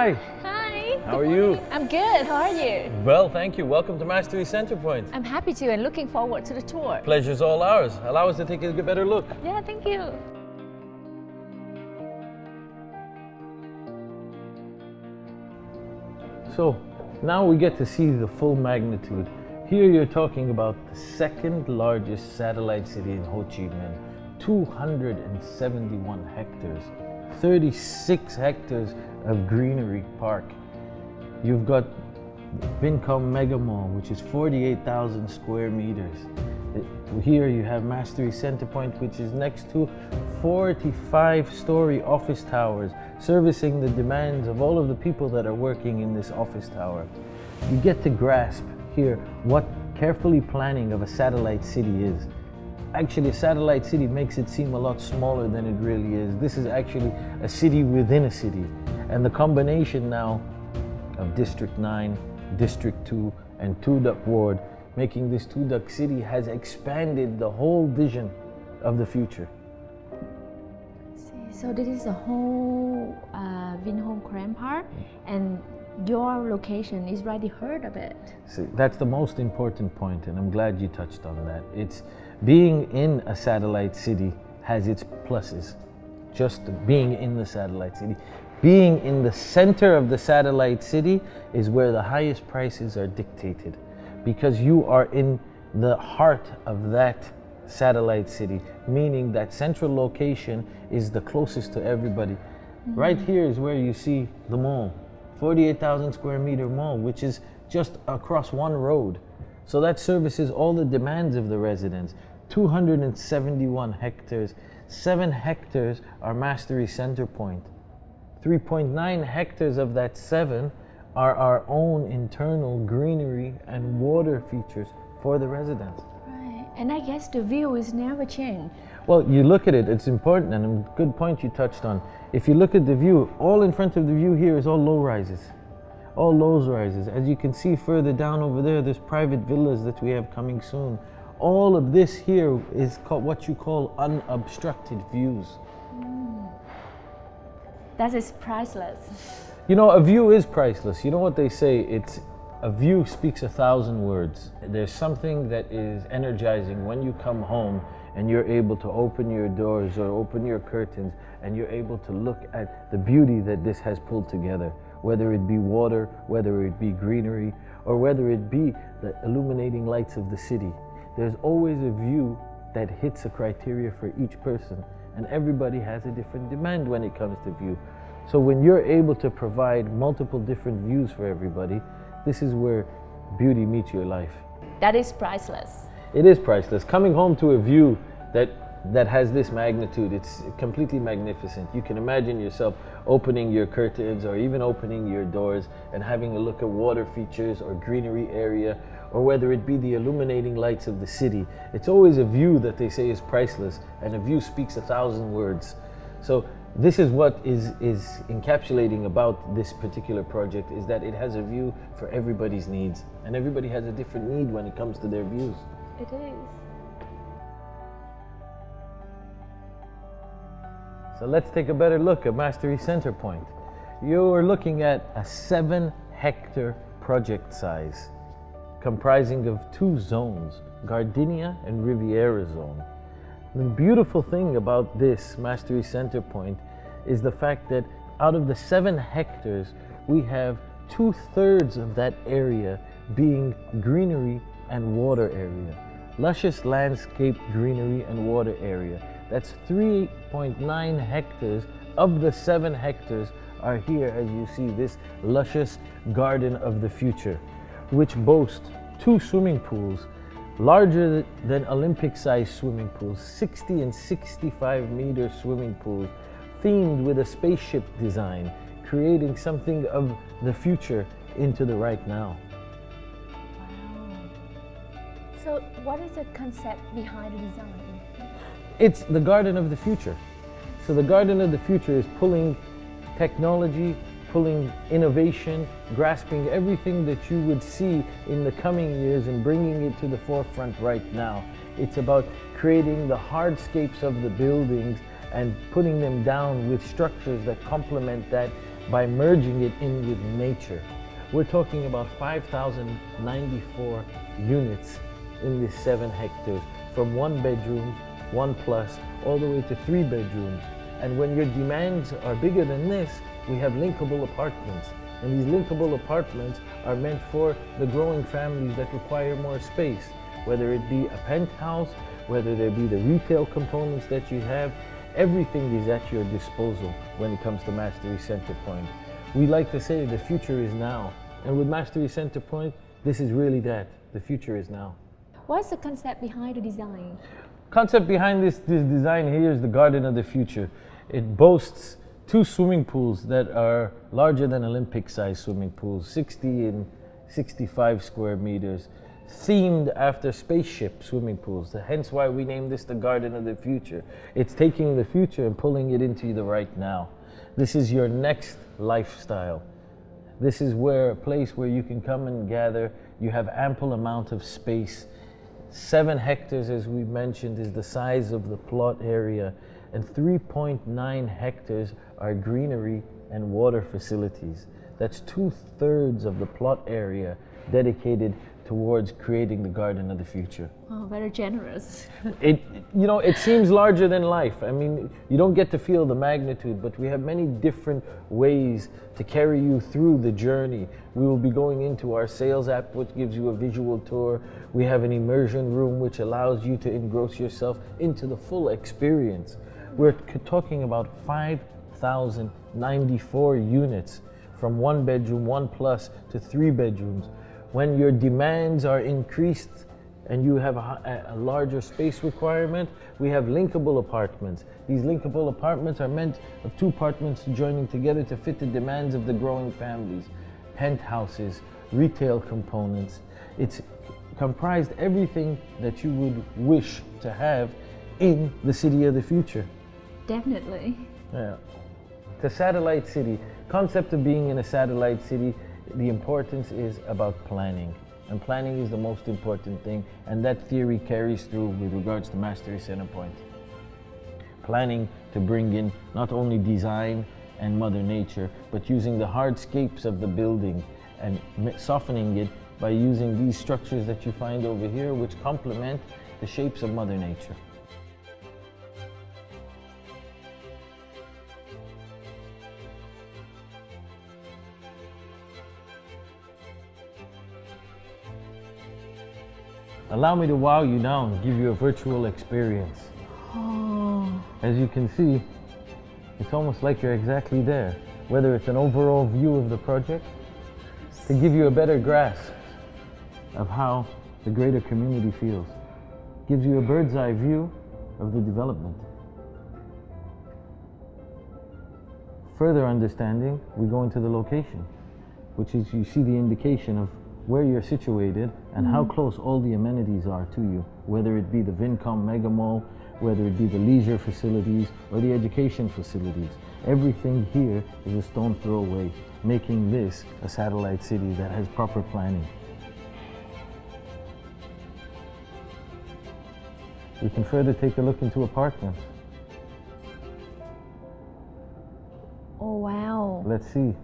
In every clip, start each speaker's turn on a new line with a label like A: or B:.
A: Hi.
B: Hi.
A: How are you?
B: I'm good. How are you?
A: Well, thank you. Welcome to Mastery Center Point.
B: I'm happy to and looking forward to the tour.
A: Pleasure's all ours. Allow us to take a better look.
B: Yeah, thank you.
A: So now we get to see the full magnitude. Here you're talking about the second largest satellite city in Ho Chi Minh, 271 hectares, 36 hectares of greenery park. You've got Vinhome Mega Mall, which is 48,000 square meters. Here you have Mastery Center Point, which is next to 45-story office towers, servicing the demands of all of the people that are working in this office tower. You get to grasp here what carefully planning of a satellite city is. Actually, a satellite city makes it seem a lot smaller than it really is. This is actually a city within a city. And the combination now of District 9, District 2, and Two Duck Ward, making this Two Duck City, has expanded the whole vision of the future.
B: So this is the whole Vinhome Grand Park, and your location is right heard of it.
A: See, that's the most important point, and I'm glad you touched on that. It's being in a satellite city has its pluses. Just being in the satellite city. Being in the center of the satellite city is where the highest prices are dictated, because you are in the heart of that satellite city, meaning that central location is the closest to everybody. Right here is where you see the mall, 48,000 square meter mall, which is just across one road. So that services all the demands of the residents. 271 hectares, 7 hectares are Mastery Center Point. 3.9 hectares of that 7 are our own internal greenery and water features for the residents.
B: Right, and I guess the view is never changed.
A: Well, you look at it, it's important, and a good point you touched on. If you look at the view, all in front of the view here is all low rises. All low rises. As you can see further down over there, there's private villas that we have coming soon. All of this here is called what you call unobstructed views.
B: That is priceless.
A: You know, a view is priceless. You know what they say, it's a view speaks 1,000 words. There's something that is energizing when you come home and you're able to open your doors or open your curtains and you're able to look at the beauty that this has pulled together, whether it be water, whether it be greenery, or whether it be the illuminating lights of the city. There's always a view that hits a criteria for each person, and everybody has a different demand when it comes to view. So when you're able to provide multiple different views for everybody, this is where beauty meets your life.
B: That is priceless.
A: It is priceless. Coming home to a view that has this magnitude, it's completely magnificent. You can imagine yourself opening your curtains or even opening your doors and having a look at water features or greenery area, or whether it be the illuminating lights of the city. It's always a view that they say is priceless, and a view speaks 1,000 words. So this is what is encapsulating about this particular project, is that it has a view for everybody's needs, and everybody has a different need when it comes to their views.
B: It is.
A: So let's take a better look at Mastery Center Point. You're looking at a 7-hectare project size, comprising of 2 zones, Gardenia and Riviera zone. The beautiful thing about this Mastery Center Point is the fact that out of the 7 hectares, we have 2/3 of that area being greenery and water area. Luscious landscape greenery and water area. That's 3.9 hectares of the 7 hectares are here, as you see, this luscious garden of the future, which boasts 2 swimming pools, larger than Olympic-sized swimming pools, 60 and 65-meter swimming pools, themed with a spaceship design, creating something of the future into the right now.
B: Wow. So what is the concept behind the design?
A: It's the garden of the future. So the garden of the future is pulling technology, pulling innovation, grasping everything that you would see in the coming years and bringing it to the forefront right now. It's about creating the hardscapes of the buildings and putting them down with structures that complement that by merging it in with nature. We're talking about 5,094 units in this 7 hectares, from 1 bedroom, 1 plus, all the way to 3 bedrooms. And when your demands are bigger than this, we have linkable apartments. And these linkable apartments are meant for the growing families that require more space, whether it be a penthouse, whether there be the retail components that you have. Everything is at your disposal when it comes to Mastery Center Point. We like to say the future is now. And with Mastery Center Point, this is really that. The future is now.
B: What's the concept behind the design?
A: Concept behind this design here is the garden of the future. It boasts 2 swimming pools that are larger than Olympic-sized swimming pools, 60 and 65 square meters, themed after spaceship swimming pools. Hence why we named this the Garden of the Future. It's taking the future and pulling it into the right now. This is your next lifestyle. This is a place where you can come and gather. You have ample amount of space. 7 hectares, as we mentioned, is the size of the plot area, and 3.9 hectares are greenery and water facilities. That's 2/3 of the plot area dedicated towards creating the garden of the future.
B: Oh, very generous.
A: It seems larger than life. I mean, you don't get to feel the magnitude, but we have many different ways to carry you through the journey. We will be going into our sales app, which gives you a visual tour. We have an immersion room, which allows you to engross yourself into the full experience. We're talking about 5,094 units, from 1 bedroom, 1 plus, to 3 bedrooms. When your demands are increased and you have a larger space requirement, we have linkable apartments. These linkable apartments are meant of 2 apartments joining together to fit the demands of the growing families. Penthouses, retail components. It's comprised everything that you would wish to have in the city of the future.
B: Definitely.
A: Yeah. The satellite city, concept of being in a satellite city, the importance is about planning. And planning is the most important thing, and that theory carries through with regards to Mastery Center Point. Planning to bring in not only design and Mother Nature, but using the hardscapes of the building and softening it by using these structures that you find over here, which complement the shapes of Mother Nature. Allow me to wow you now and give you a virtual experience.
B: Oh.
A: As you can see, it's almost like you're exactly there. Whether it's an overall view of the project, to give you a better grasp of how the greater community feels. Gives you a bird's eye view of the development. Further understanding, we go into the location, which is, you see the indication of where you're situated and how close all the amenities are to you, whether it be the Vinhome Mega Mall, whether it be the leisure facilities or the education facilities. Everything here is a stone throw away, making this a satellite city that has proper planning. We can further take a look into apartments.
B: Oh, wow.
A: Let's see.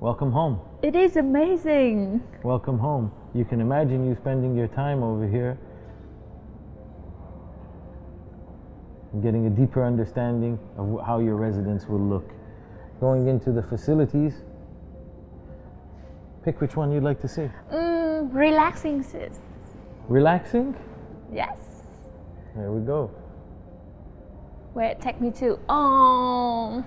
A: Welcome home.
B: It is amazing.
A: Welcome home. You can imagine you spending your time over here, getting a deeper understanding of how your residence will look. Going into the facilities, pick which one you'd like to see.
B: Relaxing, sis.
A: Relaxing?
B: Yes.
A: There we go.
B: Where take me to? Oh.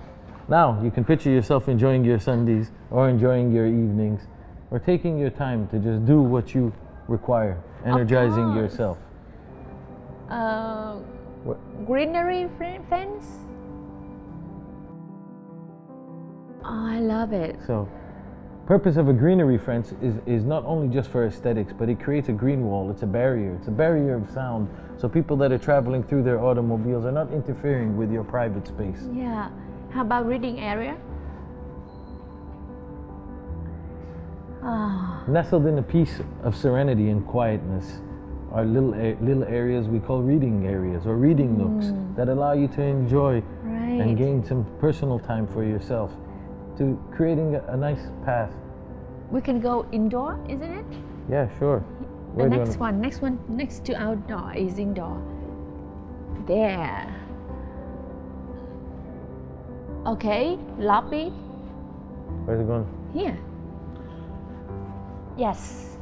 A: Now you can picture yourself enjoying your Sundays or enjoying your evenings or taking your time to just do what you require, energizing yourself.
B: Greenery fence? Oh, I love it.
A: So, purpose of a greenery fence is not only just for aesthetics, but it creates a green wall. It's a barrier. It's a barrier of sound. So people that are traveling through their automobiles are not interfering with your private space.
B: Yeah. How about reading area?
A: Nestled in a peace of serenity and quietness are little areas we call reading areas or reading nooks that allow you to enjoy and and gain some personal time for yourself to creating a nice path.
B: We can go indoor, isn't it?
A: Yeah, sure.
B: The
A: Where do you
B: next one next to outdoor is indoor. There. Okay, lobby.
A: Where's it going?
B: Here. Yes.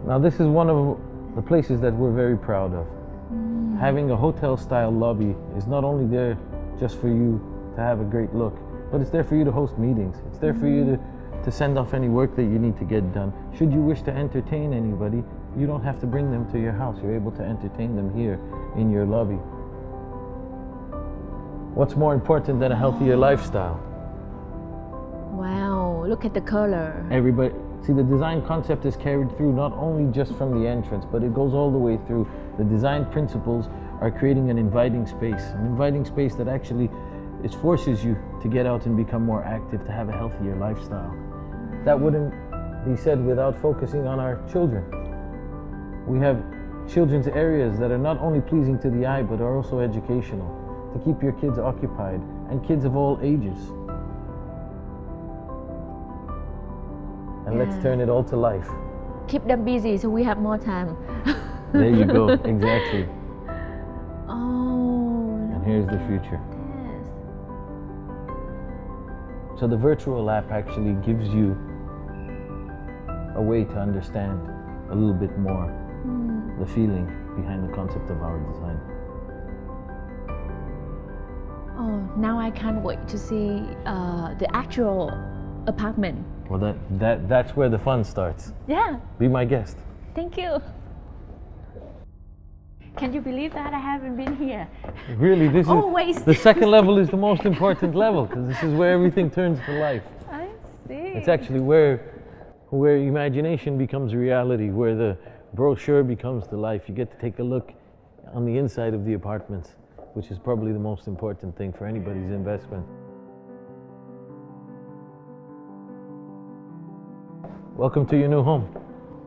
A: Now this is one of the places that we're very proud of. Having a hotel style lobby is not only there just for you to have a great look, but it's there for you to host meetings. It's there for you to send off any work that you need to get done. Should you wish to entertain anybody, you don't have to bring them to your house. You're able to entertain them here in your lobby. What's more important than a healthier lifestyle?
B: Wow, look at the color.
A: Everybody, see, the design concept is carried through not only just from the entrance, but it goes all the way through. The design principles are creating an inviting space that actually it forces you to get out and become more active, to have a healthier lifestyle. That wouldn't be said without focusing on our children. We have children's areas that are not only pleasing to the eye, but are also educational, to keep your kids occupied, and kids of all ages. And let's turn it all to life.
B: Keep them busy so we have more time.
A: There you go, exactly.
B: Oh.
A: And here's the future.
B: Yes.
A: So the virtual app actually gives you a way to understand a little bit more the feeling behind the concept of our design.
B: Oh, now I can't wait to see the actual apartment.
A: Well, that's where the fun starts.
B: Yeah,
A: Be my guest.
B: thank you. Can you believe that I haven't been here?
A: Really, this
B: Always.
A: is the second level is the most important level, because this is where everything turns to life.
B: I see.
A: It's actually where imagination becomes reality, where the brochure becomes the life. You get to take a look on the inside of the apartments, which is probably the most important thing for anybody's investment. Welcome to your new home.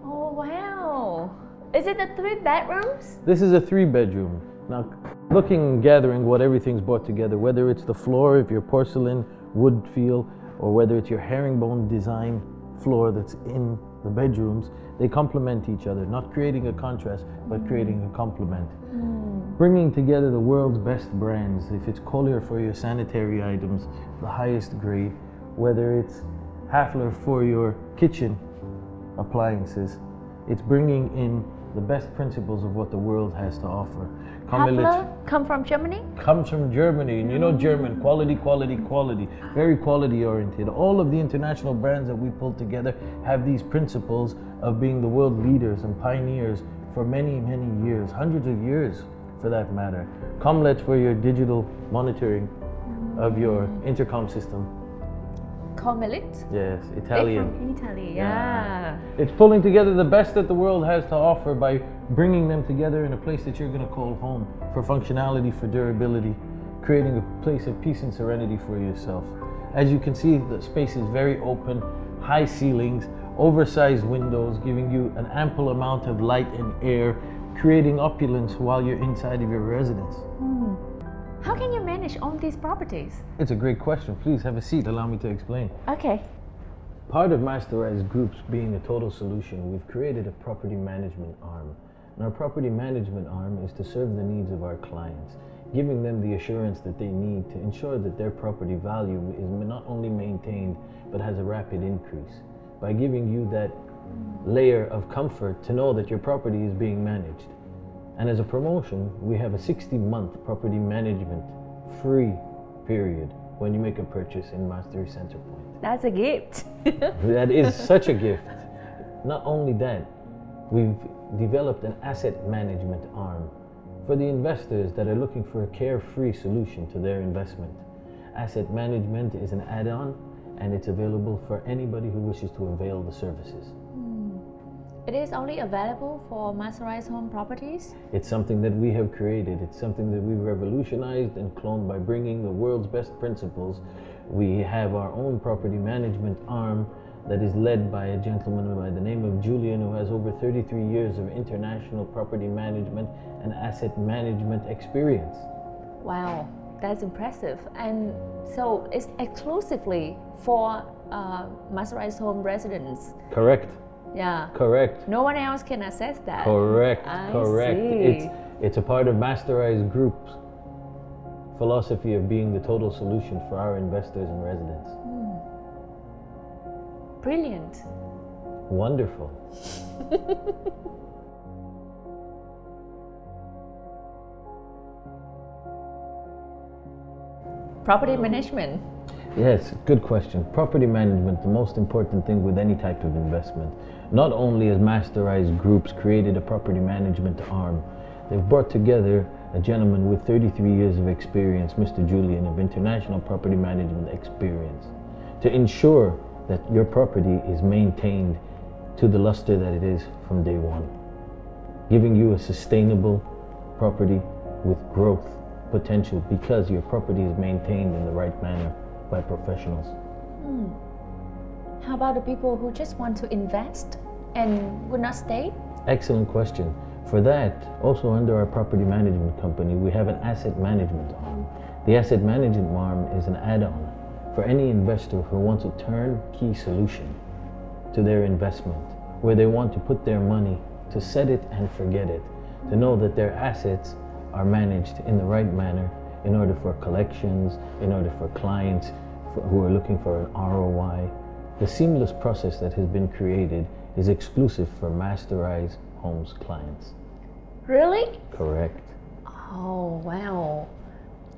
B: Oh, wow. Is it the 3 bedrooms?
A: This is a 3-bedroom. Now, looking and gathering what everything's brought together, whether it's the floor, if your porcelain wood feel, or whether it's your herringbone design floor that's in the bedrooms, they complement each other, not creating a contrast, but creating a complement. Bringing together the world's best brands, if it's Collier for your sanitary items, the highest grade, whether it's Hafler for your kitchen appliances, it's bringing in the best principles of what the world has to offer.
B: Hafler come from Germany?
A: Comes from Germany, and you know German, quality, quality, quality, very quality oriented. All of the international brands that we pulled together have these principles of being the world leaders and pioneers for many, many years, hundreds of years for that matter. Comlet for your digital monitoring of your intercom system.
B: Comelit?
A: Yes, Italian.
B: From Italy, yeah.
A: It's pulling together the best that the world has to offer by bringing them together in a place that you're going to call home, for functionality, for durability, creating a place of peace and serenity for yourself. As you can see, the space is very open, high ceilings, oversized windows, giving you an ample amount of light and air, creating opulence while you're inside of your residence.
B: How can you manage all these properties?
A: It's a great question. Please have a seat. Allow me to explain.
B: Okay.
A: Part of Masterise Group's being a total solution, we've created a property management arm. And our property management arm is to serve the needs of our clients, giving them the assurance that they need to ensure that their property value is not only maintained, but has a rapid increase. By giving you that layer of comfort to know that your property is being managed. And as a promotion, we have a 60-month property management free period when you make a purchase in Masteri Center Point.
B: That's a gift.
A: That is such a gift. Not only that, we've developed an asset management arm for the investors that are looking for a carefree solution to their investment. Asset management is an add-on, and it's available for anybody who wishes to avail the services.
B: It is only available for Masterise Home properties?
A: It's something that we have created. It's something that we've revolutionized and cloned by bringing the world's best principles. We have our own property management arm that is led by a gentleman by the name of Julian, who has over 33 years of international property management and asset management experience.
B: Wow, That's impressive. And so it's exclusively for Masterise Home residents.
A: Correct.
B: Yeah.
A: Correct.
B: No one else can access that.
A: Correct.
B: I
A: Correct.
B: see.
A: It's a part of Masterise Group's philosophy of being the total solution for our investors and residents.
B: Brilliant.
A: Wonderful.
B: Property management.
A: Yes, good question. Property management, the most important thing with any type of investment. Not only has Masterise Groups created a property management arm, they've brought together a gentleman with 33 years of experience, Mr. Julian, of international property management experience, to ensure that your property is maintained to the luster that it is from day one, giving you a sustainable property with growth potential because your property is maintained in the right manner by professionals.
B: How about the people who just want to invest and would not stay?
A: Excellent question. For that, also under our property management company, we have an asset management arm. The asset management arm is an add-on for any investor who wants a turnkey solution to their investment, where they want to put their money to set it and forget it, to know that their assets are managed in the right manner in order for collections, in order for clients who are looking for an ROI. The seamless process that has been created is exclusive for Masterise Homes clients.
B: Really?
A: Correct.
B: Oh, wow.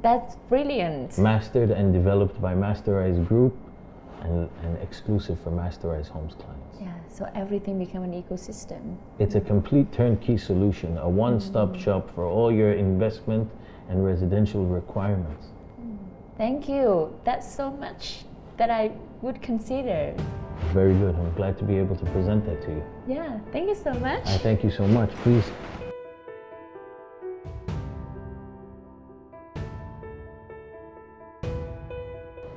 B: That's brilliant.
A: Mastered and developed by Masterise Group and exclusive for Masterise Homes clients.
B: Yeah, so everything become an ecosystem.
A: It's a complete turnkey solution, a one-stop shop for all your investment and residential requirements.
B: Thank you. That's so much that I would consider.
A: Very good. I'm glad to be able to present that to you.
B: Yeah, thank you so much.
A: I thank you so much. Please.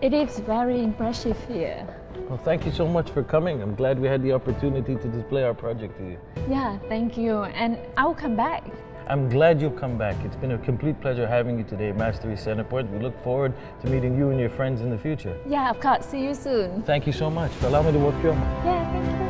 B: It is very impressive here.
A: Well, thank you so much for coming. I'm glad we had the opportunity to display our project to you.
B: Yeah, thank you. And I'll come back.
A: I'm glad you'll come back. It's been a complete pleasure having you today at Mastery Center Point. We look forward to meeting you and your friends in the future.
B: Yeah, of course. See you soon.
A: Thank you so much. Allow me to walk you up.
B: Yeah, thank you.